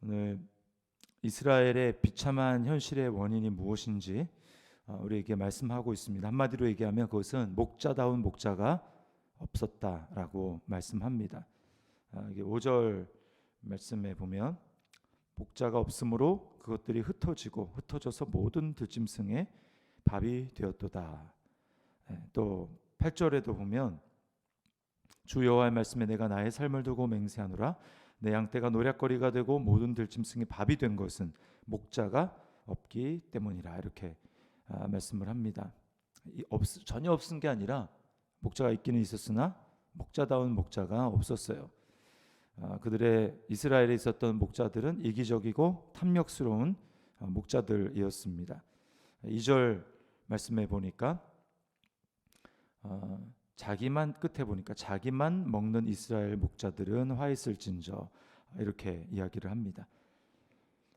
오늘 이스라엘의 비참한 현실의 원인이 무엇인지 우리에게 말씀하고 있습니다. 한마디로 얘기하면 그것은 목자다운 목자가 없었다라고 말씀합니다. 이게 5절 말씀에 보면 목자가 없으므로 그것들이 흩어져서 모든 들짐승의 밥이 되었도다. 또 8절에도 보면 주 여호와의 말씀에 내가 나의 삶을 두고 맹세하노라. 내 양떼가 노략거리가 되고 모든 들짐승이 밥이 된 것은 목자가 없기 때문이라. 이렇게 말씀을 합니다. 전혀 없은 게 아니라 목자가 있기는 있었으나 목자다운 목자가 없었어요. 그들의 이스라엘에 있었던 목자들은 이기적이고 탐욕스러운 목자들이었습니다. 2절 말씀에 보니까 끝에 보니까 자기만 먹는 이스라엘 목자들은 화 있을진저, 이렇게 이야기를 합니다.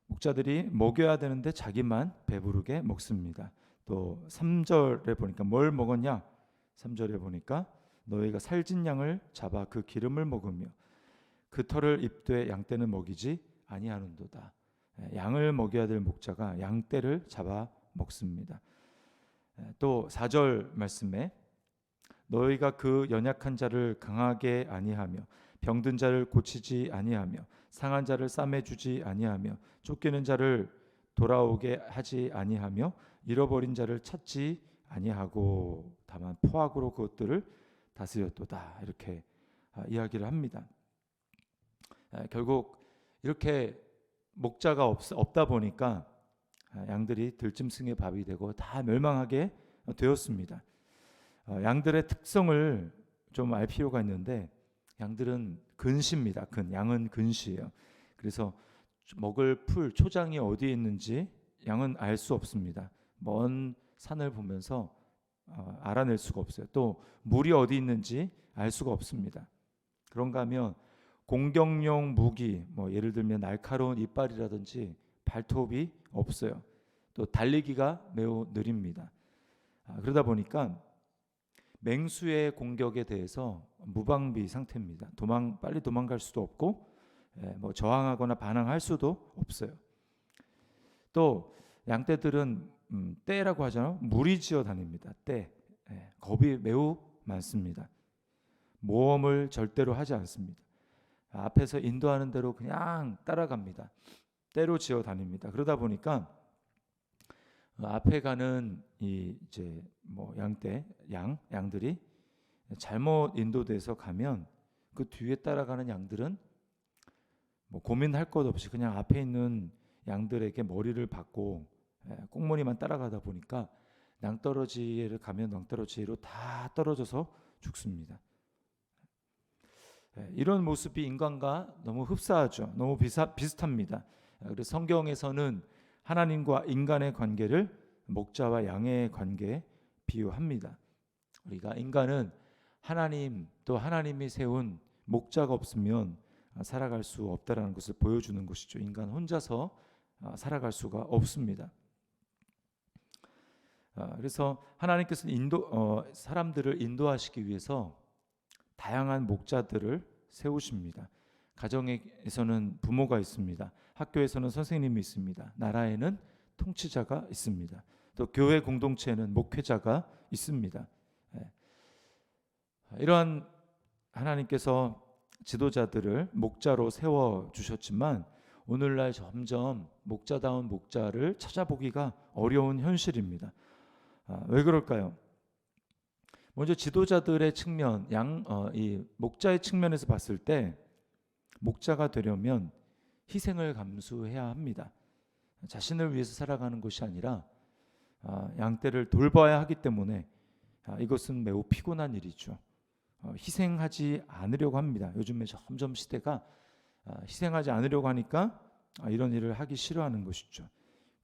목자들이 먹여야 되는데 자기만 배부르게 먹습니다. 또 3절에 보니까 뭘 먹었냐? 3절에 보니까 너희가 살진 양을 잡아 그 기름을 먹으며 그 털을 입되 양떼는 먹이지 아니하는도다. 양을 먹여야 될 목자가 양떼를 잡아 먹습니다. 또 4절 말씀에 너희가 그 연약한 자를 강하게 아니하며 병든 자를 고치지 아니하며 상한 자를 싸매 주지 아니하며 쫓기는 자를 돌아오게 하지 아니하며 잃어버린 자를 찾지 아니하고 다만 포악으로 그것들을 다스렸도다. 이렇게 이야기를 합니다. 결국 이렇게 목자가 없다 보니까 양들이 들짐승의 밥이 되고 다 멸망하게 되었습니다. 양들의 특성을 좀 알 필요가 있는데 양들은 근시입니다. 양은 근시예요. 그래서 먹을 풀, 초장이 어디에 있는지 양은 알 수 없습니다. 먼 산을 보면서 알아낼 수가 없어요. 또 물이 어디 있는지 알 수가 없습니다. 그런가 하면 공격용 무기, 예를 들면 날카로운 이빨이라든지 발톱이 없어요. 또 달리기가 매우 느립니다. 그러다 보니까 맹수의 공격에 대해서 무방비 상태입니다. 빨리 도망갈 수도 없고 저항하거나 반항할 수도 없어요. 또 양떼들은 떼라고 하잖아요. 무리지어 다닙니다. 떼. 겁이 매우 많습니다. 모험을 절대로 하지 않습니다. 앞에서 인도하는 대로 그냥 따라갑니다. 떼로 지어 다닙니다. 그러다 보니까 앞에 가는 양들이 잘못 인도돼서 가면 그 뒤에 따라가는 양들은 고민할 것 없이 그냥 앞에 있는 양들에게 머리를 박고 꽁무니만 따라가다 보니까 낭떠러지를 가면 낭떠러지로 다 떨어져서 죽습니다. 이런 모습이 인간과 너무 흡사하죠. 너무 비슷합니다. 그래서 성경에서는 하나님과 인간의 관계를 목자와 양의 관계에 비유합니다. 우리가 인간은 하나님 또 하나님이 세운 목자가 없으면 살아갈 수 없다라는 것을 보여주는 것이죠. 인간 혼자서 살아갈 수가 없습니다. 그래서 하나님께서는 사람들을 인도하시기 위해서 다양한 목자들을 세우십니다. 가정에서는 부모가 있습니다. 학교에서는 선생님이 있습니다. 나라에는 통치자가 있습니다. 또 교회 공동체에는 목회자가 있습니다. 이러한 하나님께서 지도자들을 목자로 세워주셨지만 오늘날 점점 목자다운 목자를 찾아보기가 어려운 현실입니다. 왜 그럴까요? 먼저 지도자들의 측면, 이 목자의 측면에서 봤을 때 목자가 되려면 희생을 감수해야 합니다. 자신을 위해서 살아가는 것이 아니라 양떼를 돌봐야 하기 때문에 이것은 매우 피곤한 일이죠. 희생하지 않으려고 합니다. 요즘에 점점 시대가 희생하지 않으려고 하니까 이런 일을 하기 싫어하는 것이죠.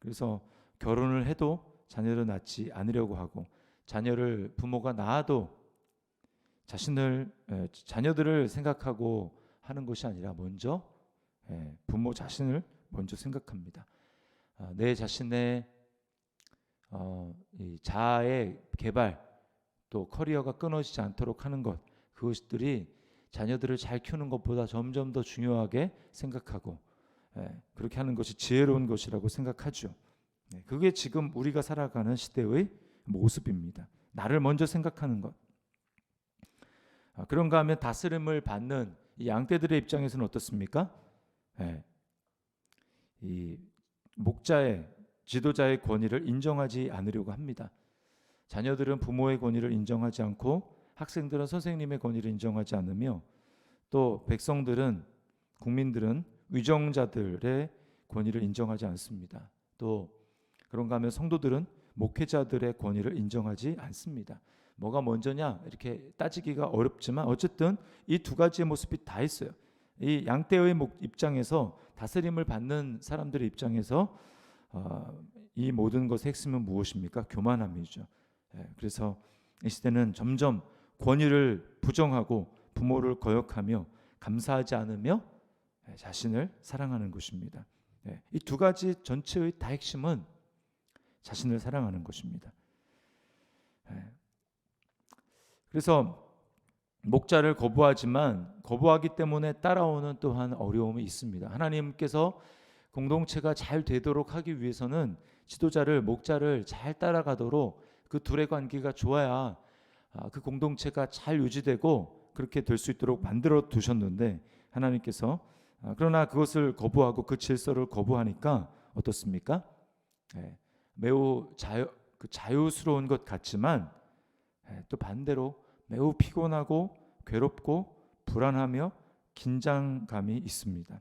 그래서 결혼을 해도 자녀를 낳지 않으려고 하고 자녀를 부모가 낳아도 자녀들을 생각하고 하는 것이 아니라 먼저 부모 자신을 먼저 생각합니다. 내 자신의 이 자아의 개발 또 커리어가 끊어지지 않도록 하는 것, 그것들이 자녀들을 잘 키우는 것보다 점점 더 중요하게 생각하고 그렇게 하는 것이 지혜로운 것이라고 생각하죠. 그게 지금 우리가 살아가는 시대의 모습입니다. 나를 먼저 생각하는 것. 그런가 하면 다스림을 받는 이 양떼들의 입장에서는 어떻습니까? 이 목자의 지도자의 권위를 인정하지 않으려고 합니다. 자녀들은 부모의 권위를 인정하지 않고 학생들은 선생님의 권위를 인정하지 않으며 또 백성들은 국민들은 위정자들의 권위를 인정하지 않습니다. 또 그런가 하면 성도들은 목회자들의 권위를 인정하지 않습니다. 뭐가 먼저냐 이렇게 따지기가 어렵지만 어쨌든 이 두 가지의 모습이 다 있어요. 이 양떼의 입장에서 다스림을 받는 사람들의 입장에서 이 모든 것의 핵심은 무엇입니까? 교만함이죠. 그래서 이 시대는 점점 권위를 부정하고 부모를 거역하며 감사하지 않으며 자신을 사랑하는 것입니다. 이 두 가지 전체의 다 핵심은 자신을 사랑하는 것입니다. 그래서 목자를 거부하지만 거부하기 때문에 따라오는 또한 어려움이 있습니다. 하나님께서 공동체가 잘 되도록 하기 위해서는 지도자를 목자를 잘 따라가도록 그 둘의 관계가 좋아야 그 공동체가 잘 유지되고 그렇게 될 수 있도록 만들어 두셨는데 하나님께서 그러나 그것을 거부하고 그 질서를 거부하니까 어떻습니까? 매우 자유스러운 것 같지만 또 반대로 매우 피곤하고 괴롭고 불안하며 긴장감이 있습니다.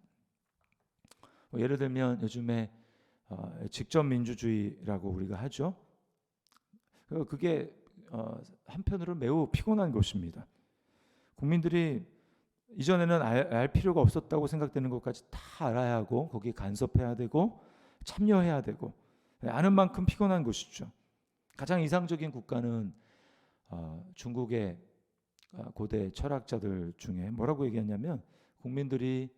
예를 들면 요즘에 직접 민주주의라고 우리가 하죠. 그게 한편으로 매우 피곤한 것입니다. 국민들이 이전에는 알 필요가 없었다고 생각되는 것까지 다 알아야 하고 거기에 간섭해야 되고 참여해야 되고 아는 만큼 피곤한 것이죠. 가장 이상적인 국가는 중국의 고대 철학자들 중에 뭐라고 얘기했냐면 국민들이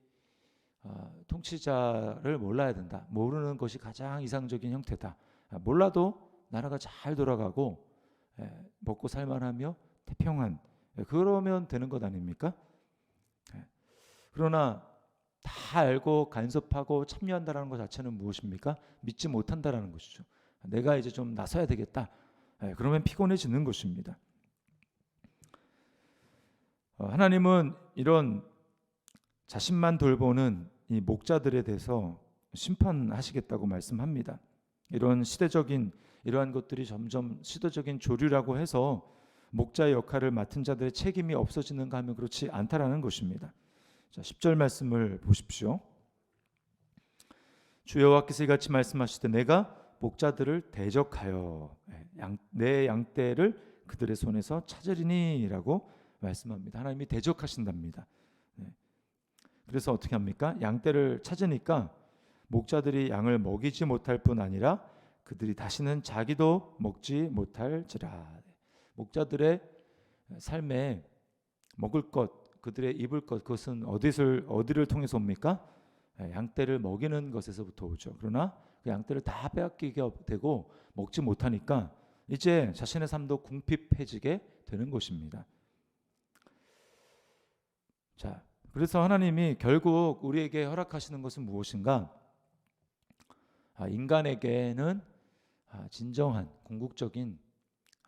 통치자를 몰라야 된다. 모르는 것이 가장 이상적인 형태다. 몰라도 나라가 잘 돌아가고 먹고 살만하며 태평한 그러면 되는 것 아닙니까? 그러나 다 알고 간섭하고 참여한다는 것 자체는 무엇입니까? 믿지 못한다는 것이죠. 내가 이제 좀 나서야 되겠다. 그러면 피곤해지는 것입니다. 하나님은 이런 자신만 돌보는 이 목자들에 대해서 심판하시겠다고 말씀합니다. 이런 이러한 것들이 점점 시대적인 조류라고 해서 목자의 역할을 맡은 자들의 책임이 없어지는가 하면 그렇지 않다라는 것입니다. 자, 10절 말씀을 보십시오. 주 여호와께서 이같이 말씀하시되 내가 목자들을 대적하여 내 양떼를 그들의 손에서 찾으리니라고 말씀합니다. 하나님이 대적하신답니다. 그래서 어떻게 합니까? 양떼를 찾으니까 목자들이 양을 먹이지 못할 뿐 아니라 그들이 다시는 자기도 먹지 못할지라. 목자들의 삶에 먹을 것, 그들의 입을 것, 그것은 어디를 통해서 옵니까? 양떼를 먹이는 것에서부터 오죠. 그러나 그 양떼를 다 빼앗기게 되고 먹지 못하니까 이제 자신의 삶도 궁핍해지게 되는 것입니다. 자, 그래서 하나님이 결국 우리에게 허락하시는 것은 무엇인가? 인간에게는 진정한 궁극적인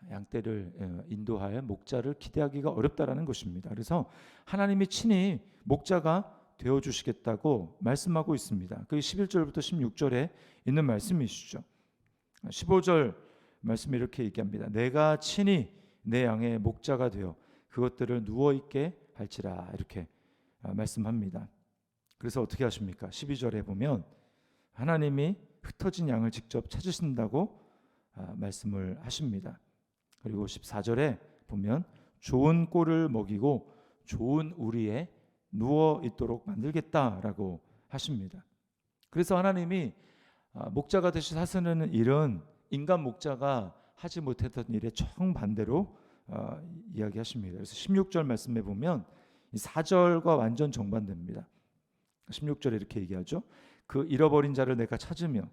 양떼를 인도할 목자를 기대하기가 어렵다라는 것입니다. 그래서 하나님이 친히 목자가 되어 주시겠다고 말씀하고 있습니다. 그 11절부터 16절에 있는 말씀이시죠. 15절 말씀이 이렇게 얘기합니다. 내가 친히 내 양의 목자가 되어 그것들을 누워 있게 할지라 이렇게 말씀합니다. 그래서 어떻게 하십니까? 12절에 보면 하나님이 흩어진 양을 직접 찾으신다고 말씀을 하십니다. 그리고 14절에 보면 좋은 꼴을 먹이고 좋은 우리에 누워 있도록 만들겠다라고 하십니다. 그래서 하나님이 목자가 되시 하시는 일은 인간 목자가 하지 못했던 일에 정반대로 이야기하십니다. 그래서 16절 말씀에 보면 4절과 완전 정반대입니다. 16절에 이렇게 얘기하죠. 그 잃어버린 자를 내가 찾으며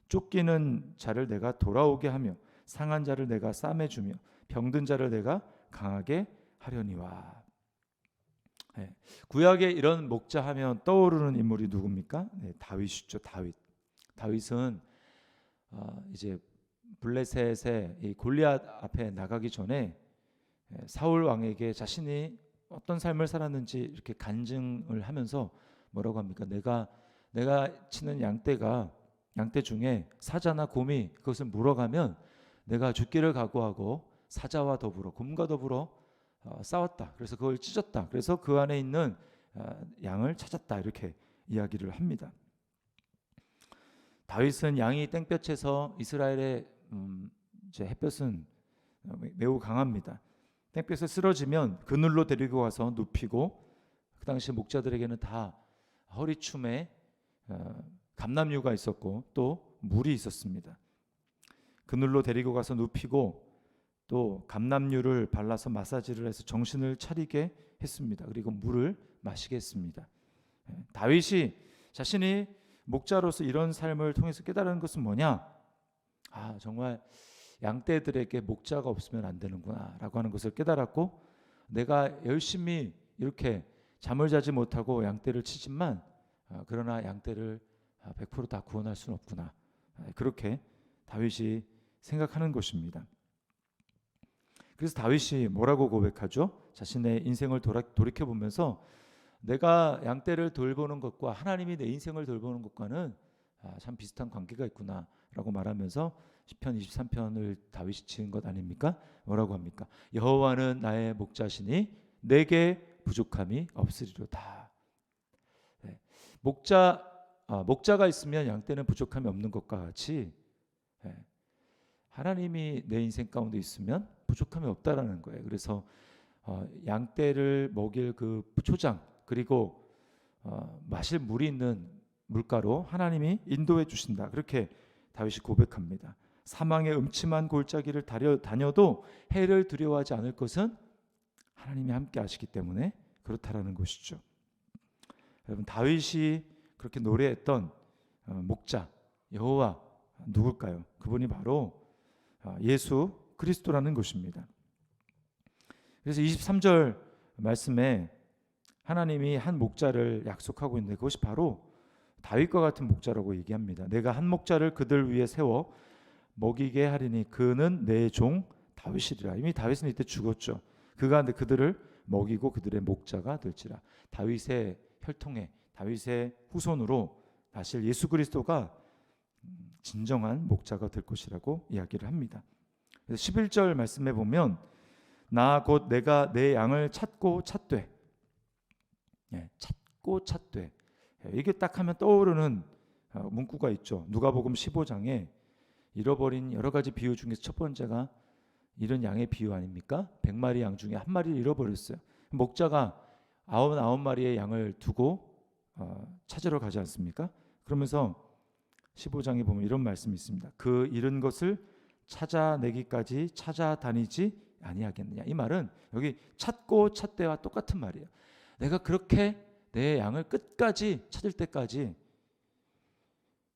쫓기는 자를 내가 돌아오게 하며 상한 자를 내가 싸매주며 병든 자를 내가 강하게 하려니와. 예, 구약에 이런 목자 하면 떠오르는 인물이 누굽니까? 네, 다윗이죠. 다윗은 이제 블레셋의 이 골리앗 앞에 나가기 전에 사울 왕에게 자신이 어떤 삶을 살았는지 이렇게 간증을 하면서 뭐라고 합니까? 내가 치는 양떼 중에 사자나 곰이 그것을 물어가면 내가 죽기를 각오하고 사자와 더불어 곰과 더불어 싸웠다. 그래서 그걸 찢었다. 그래서 그 안에 있는 양을 찾았다. 이렇게 이야기를 합니다. 다윗은 양이 땡볕에서 이스라엘의 이제 햇볕은 매우 강합니다. 땡볕에 쓰러지면 그늘로 데리고 가서 눕히고, 그 당시 목자들에게는 다 허리춤에 감람류가 있었고 또 물이 있었습니다. 그늘로 데리고 가서 눕히고 또 감람류를 발라서 마사지를 해서 정신을 차리게 했습니다. 그리고 물을 마시게 했습니다. 다윗이 자신이 목자로서 이런 삶을 통해서 깨달은 것은 뭐냐? 정말 양떼들에게 목자가 없으면 안 되는구나 라고 하는 것을 깨달았고, 내가 열심히 이렇게 잠을 자지 못하고 양떼를 치지만 그러나 양떼를 100% 다 구원할 수는 없구나. 그렇게 다윗이 생각하는 것입니다. 그래서 다윗이 뭐라고 고백하죠? 자신의 인생을 돌이켜보면서 내가 양떼를 돌보는 것과 하나님이 내 인생을 돌보는 것과는 참 비슷한 관계가 있구나 라고 말하면서 시편 23편을 다윗이 지은 것 아닙니까? 뭐라고 합니까? 여호와는 나의 목자시니 내게 부족함이 없으리로다. 네. 목자가 있으면 양떼는 부족함이 없는 것과 같이 하나님이 내 인생 가운데 있으면 부족함이 없다라는 거예요. 그래서 양떼를 먹일 그 초장, 그리고 마실 물이 있는 물가로 하나님이 인도해 주신다. 그렇게 다윗이 고백합니다. 사망의 음침한 골짜기를 다녀도 해를 두려워하지 않을 것은 하나님이 함께 하시기 때문에 그렇다라는 것이죠. 여러분, 다윗이 그렇게 노래했던 목자 여호와 누굴까요? 그분이 바로 예수 그리스도라는 것입니다. 그래서 23절 말씀에 하나님이 한 목자를 약속하고 있는데 그것이 바로 다윗과 같은 목자라고 얘기합니다. 내가 한 목자를 그들 위에 세워 먹이게 하리니 그는 내 종 다윗이리라. 이미 다윗은 이때 죽었죠. 그가 그들을 먹이고 그들의 목자가 될지라. 다윗의 혈통에 다윗의 후손으로 나실 예수 그리스도가 진정한 목자가 될 것이라고 이야기를 합니다. 그래서 11절 말씀해 보면 나 곧 내가 내 양을 찾고 찾되, 찾고 찾되, 이게 딱 하면 떠오르는 문구가 있죠. 누가복음 15장에 잃어버린 여러 가지 비유 중에서 첫 번째가 이런 양의 비유 아닙니까? 100마리 양 중에 한 마리를 잃어버렸어요. 목자가 99마리의 양을 두고 찾으러 가지 않습니까? 그러면서 15장에 보면 이런 말씀이 있습니다. 그 잃은 것을 찾아내기까지 찾아다니지 아니하겠느냐. 이 말은 여기 찾고 찾되와 똑같은 말이에요. 내가 그렇게 내 양을 끝까지 찾을 때까지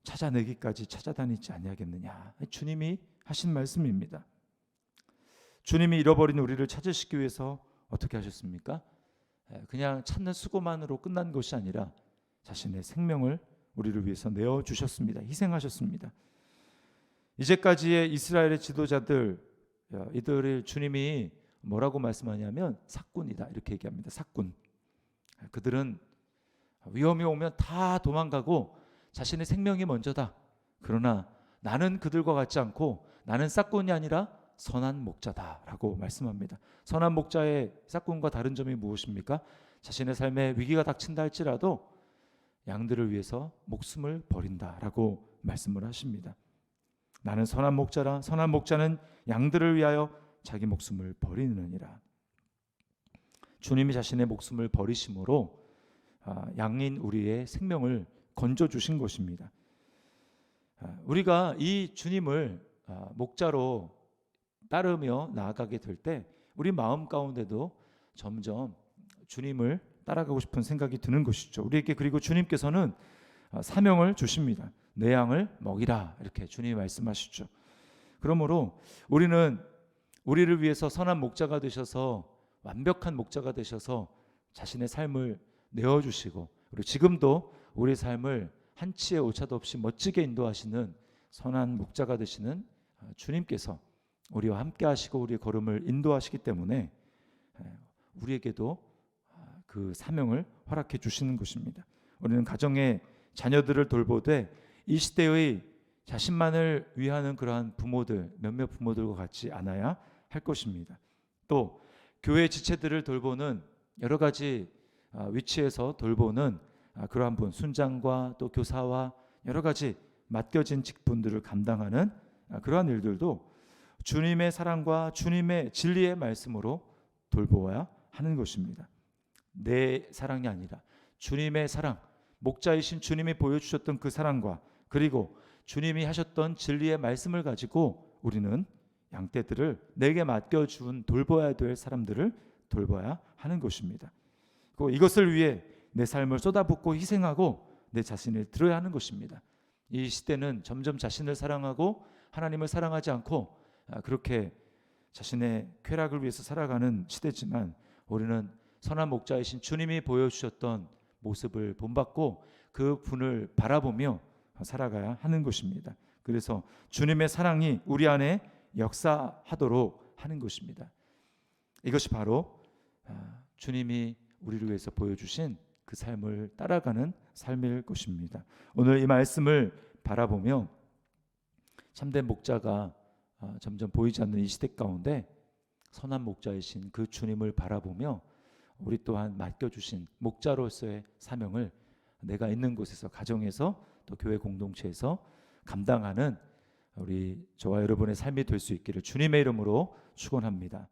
찾아내기까지 찾아다니지 아니하겠느냐. 주님이 하신 말씀입니다. 주님이 잃어버린 우리를 찾으시기 위해서 어떻게 하셨습니까? 그냥 찾는 수고만으로 끝난 것이 아니라 자신의 생명을 우리를 위해서 내어주셨습니다. 희생하셨습니다. 이제까지의 이스라엘의 지도자들, 이들을 주님이 뭐라고 말씀하냐면 삭군이다 이렇게 얘기합니다. 삭군. 그들은 위험이 오면 다 도망가고 자신의 생명이 먼저다. 그러나 나는 그들과 같지 않고 나는 삭군이 아니라 선한 목자다라고 말씀합니다. 선한 목자의 삭군과 다른 점이 무엇입니까? 자신의 삶에 위기가 닥친다 할지라도 양들을 위해서 목숨을 버린다라고 말씀을 하십니다. 나는 선한 목자라. 선한 목자는 양들을 위하여 자기 목숨을 버리느니라. 주님이 자신의 목숨을 버리심으로 양인 우리의 생명을 건져 주신 것입니다. 우리가 이 주님을 목자로 따르며 나아가게 될 때 우리 마음 가운데도 점점 주님을 따라가고 싶은 생각이 드는 것이죠. 우리에게 그리고 주님께서는 사명을 주십니다. 내 양을 먹이라 이렇게 주님이 말씀하시죠. 그러므로 우리는 우리를 위해서 선한 목자가 되셔서 완벽한 목자가 되셔서 자신의 삶을 내어주시고 그리고 지금도 우리 삶을 한치의 오차도 없이 멋지게 인도하시는 선한 목자가 되시는 주님께서 우리와 함께 하시고 우리의 걸음을 인도하시기 때문에 우리에게도 그 사명을 허락해 주시는 것입니다. 우리는 가정의 자녀들을 돌보되 이 시대의 자신만을 위하는 그러한 부모들, 몇몇 부모들과 같지 않아야 할 것입니다. 또 교회 지체들을 돌보는 여러 가지 위치에서 돌보는 그러한 분, 순장과 또 교사와 여러 가지 맡겨진 직분들을 감당하는 그러한 일들도 주님의 사랑과 주님의 진리의 말씀으로 돌보아야 하는 것입니다. 내 사랑이 아니라 주님의 사랑, 목자이신 주님이 보여주셨던 그 사랑과 그리고 주님이 하셨던 진리의 말씀을 가지고 우리는 양떼들을 내게 맡겨준 돌봐야 될 사람들을 돌봐야 하는 것입니다. 그리고 이것을 위해 내 삶을 쏟아붓고 희생하고 내 자신을 들어야 하는 것입니다. 이 시대는 점점 자신을 사랑하고 하나님을 사랑하지 않고 그렇게 자신의 쾌락을 위해서 살아가는 시대지만 우리는 선한 목자이신 주님이 보여주셨던 모습을 본받고 그 분을 바라보며 살아가야 하는 것입니다. 그래서 주님의 사랑이 우리 안에 역사하도록 하는 것입니다. 이것이 바로 주님이 우리를 위해서 보여주신 그 삶을 따라가는 삶일 것입니다. 오늘 이 말씀을 바라보며 참된 목자가 점점 보이지 않는 이 시대 가운데 선한 목자이신 그 주님을 바라보며 우리 또한 맡겨주신 목자로서의 사명을 내가 있는 곳에서, 가정에서 또 교회 공동체에서 감당하는 우리 저와 여러분의 삶이 될 수 있기를 주님의 이름으로 축원합니다.